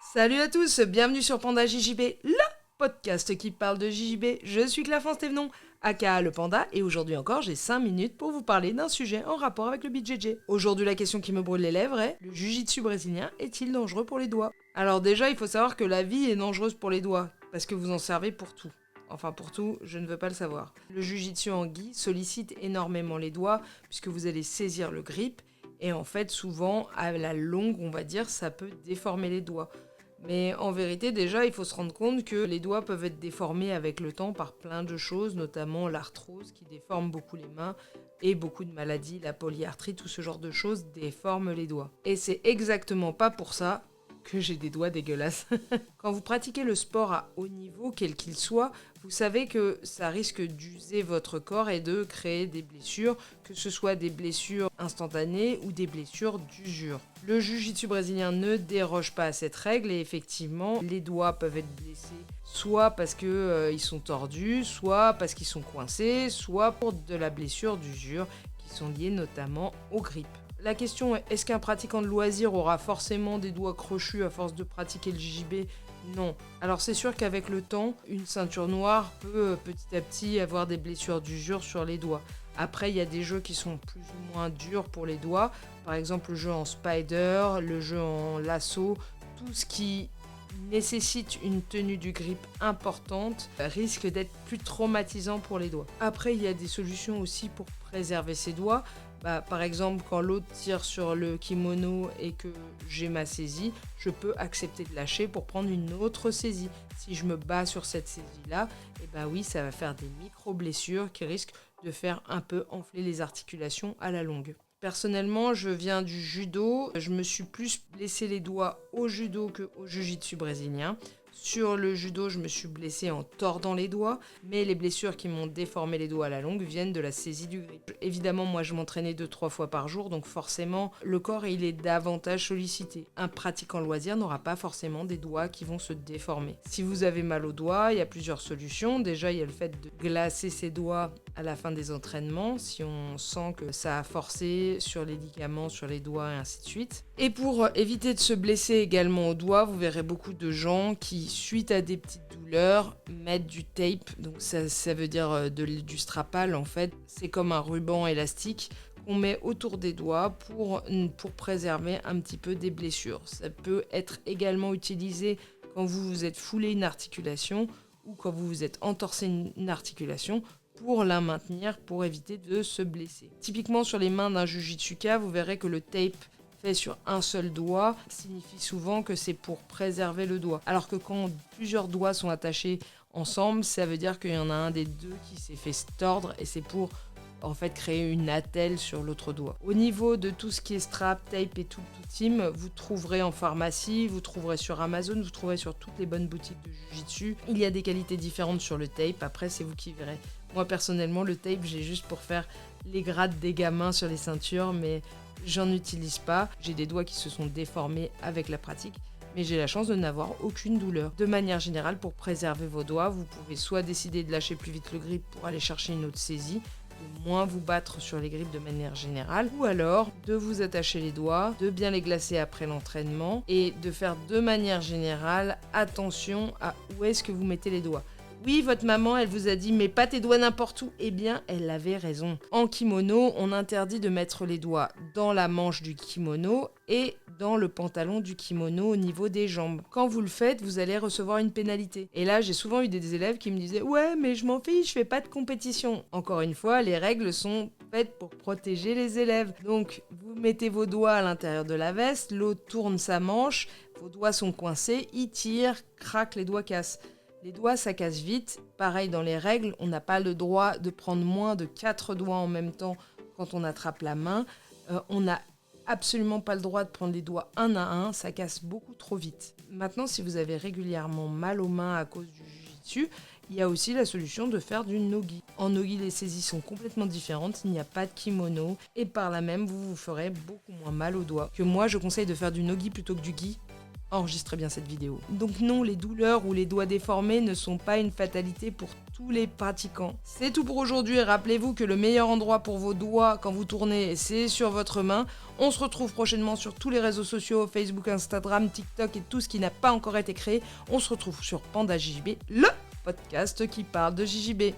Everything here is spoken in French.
Salut à tous, bienvenue sur Panda JJB, le podcast qui parle de JJB. Je suis Claire Thévenon, aka le Panda, et aujourd'hui encore, j'ai 5 minutes pour vous parler d'un sujet en rapport avec le BJJ. Aujourd'hui, la question qui me brûle les lèvres est: le jiu-jitsu brésilien est-il dangereux pour les doigts? Alors déjà, il faut savoir que la vie est dangereuse pour les doigts, parce que vous en servez pour tout. Enfin pour tout, je ne veux pas le savoir. Le jiu-jitsu en gi sollicite énormément les doigts, puisque vous allez saisir le grip, et en fait, souvent, à la longue, on va dire, ça peut déformer les doigts. Mais en vérité, déjà, il faut se rendre compte que les doigts peuvent être déformés avec le temps par plein de choses, notamment l'arthrose qui déforme beaucoup les mains et beaucoup de maladies, la polyarthrite, tout ce genre de choses déforment les doigts. Et c'est exactement pas pour ça que j'ai des doigts dégueulasses. Quand vous pratiquez le sport à haut niveau, quel qu'il soit, vous savez que ça risque d'user votre corps et de créer des blessures, que ce soit des blessures instantanées ou des blessures d'usure. Le jiu-jitsu brésilien ne déroge pas à cette règle et effectivement, les doigts peuvent être blessés soit parce qu'ils sont tordus, soit parce qu'ils sont coincés, soit pour de la blessure d'usure qui sont liées notamment au grip. La question est, est-ce qu'un pratiquant de loisir aura forcément des doigts crochus à force de pratiquer le JJB ? Non. Alors c'est sûr qu'avec le temps, une ceinture noire peut petit à petit avoir des blessures d'usure sur les doigts. Après, il y a des jeux qui sont plus ou moins durs pour les doigts. Par exemple, le jeu en spider, le jeu en lasso, tout ce qui nécessite une tenue du grip importante risque d'être plus traumatisant pour les doigts. Après, il y a des solutions aussi pour préserver ses doigts. Par exemple, quand l'autre tire sur le kimono et que j'ai ma saisie, je peux accepter de lâcher pour prendre une autre saisie. Si je me bats sur cette saisie-là, oui, ça va faire des micro-blessures qui risquent de faire un peu enfler les articulations à la longue. Personnellement, je viens du judo. Je me suis plus blessé les doigts au judo qu'au jiu-jitsu brésilien. Sur le judo, je me suis blessé en tordant les doigts, mais les blessures qui m'ont déformé les doigts à la longue viennent de la saisie du grip. Évidemment, moi je m'entraînais 2-3 fois par jour, donc forcément, le corps il est davantage sollicité. Un pratiquant loisir n'aura pas forcément des doigts qui vont se déformer. Si vous avez mal aux doigts, il y a plusieurs solutions. Déjà, il y a le fait de glacer ses doigts à la fin des entraînements, si on sent que ça a forcé sur les ligaments, sur les doigts et ainsi de suite. Et pour éviter de se blesser également aux doigts, vous verrez beaucoup de gens qui, suite à des petites douleurs, mettent du tape. Donc ça veut dire du strapal en fait. C'est comme un ruban élastique qu'on met autour des doigts pour préserver un petit peu des blessures. Ça peut être également utilisé quand vous vous êtes foulé une articulation ou quand vous vous êtes entorsé une articulation pour la maintenir, pour éviter de se blesser. Typiquement sur les mains d'un jujitsuka, vous verrez que le tape fait sur un seul doigt signifie souvent que c'est pour préserver le doigt. Alors que quand plusieurs doigts sont attachés ensemble, ça veut dire qu'il y en a un des deux qui s'est fait tordre et c'est pour en fait créer une attelle sur l'autre doigt. Au niveau de tout ce qui est strap, tape et tout team, vous trouverez en pharmacie, vous trouverez sur Amazon, vous trouverez sur toutes les bonnes boutiques de Jiu-Jitsu. Il y a des qualités différentes sur le tape, après c'est vous qui verrez. Moi personnellement le tape j'ai juste pour faire les grades des gamins sur les ceintures, mais j'en utilise pas. J'ai des doigts qui se sont déformés avec la pratique, mais j'ai la chance de n'avoir aucune douleur. De manière générale, pour préserver vos doigts, vous pouvez soit décider de lâcher plus vite le grip pour aller chercher une autre saisie, de moins vous battre sur les grips de manière générale, ou alors de vous attacher les doigts, de bien les glacer après l'entraînement et de faire de manière générale attention à où est-ce que vous mettez les doigts. Oui, votre maman, elle vous a dit « mets pas tes doigts n'importe où ». Eh bien, elle avait raison. En kimono, on interdit de mettre les doigts dans la manche du kimono et dans le pantalon du kimono au niveau des jambes. Quand vous le faites, vous allez recevoir une pénalité. Et là, j'ai souvent eu des élèves qui me disaient « ouais, mais je m'en fiche, je fais pas de compétition ». Encore une fois, les règles sont faites pour protéger les élèves. Donc, vous mettez vos doigts à l'intérieur de la veste, l'autre tourne sa manche, vos doigts sont coincés, il tire, craque, les doigts cassent. Les doigts, ça casse vite. Pareil, dans les règles, on n'a pas le droit de prendre moins de 4 doigts en même temps quand on attrape la main. On n'a absolument pas le droit de prendre les doigts un à un, ça casse beaucoup trop vite. Maintenant, si vous avez régulièrement mal aux mains à cause du jiu-jitsu, il y a aussi la solution de faire du no-gi. En no-gi, les saisies sont complètement différentes, il n'y a pas de kimono, et par là même, vous vous ferez beaucoup moins mal aux doigts. Que moi, je conseille de faire du no-gi plutôt que du gi, enregistrez bien cette vidéo. Donc non, les douleurs ou les doigts déformés ne sont pas une fatalité pour tous les pratiquants. C'est tout pour aujourd'hui. Rappelez-vous que le meilleur endroit pour vos doigts quand vous tournez, c'est sur votre main. On se retrouve prochainement sur tous les réseaux sociaux, Facebook, Instagram, TikTok et tout ce qui n'a pas encore été créé. On se retrouve sur Panda JJB, le podcast qui parle de JJB.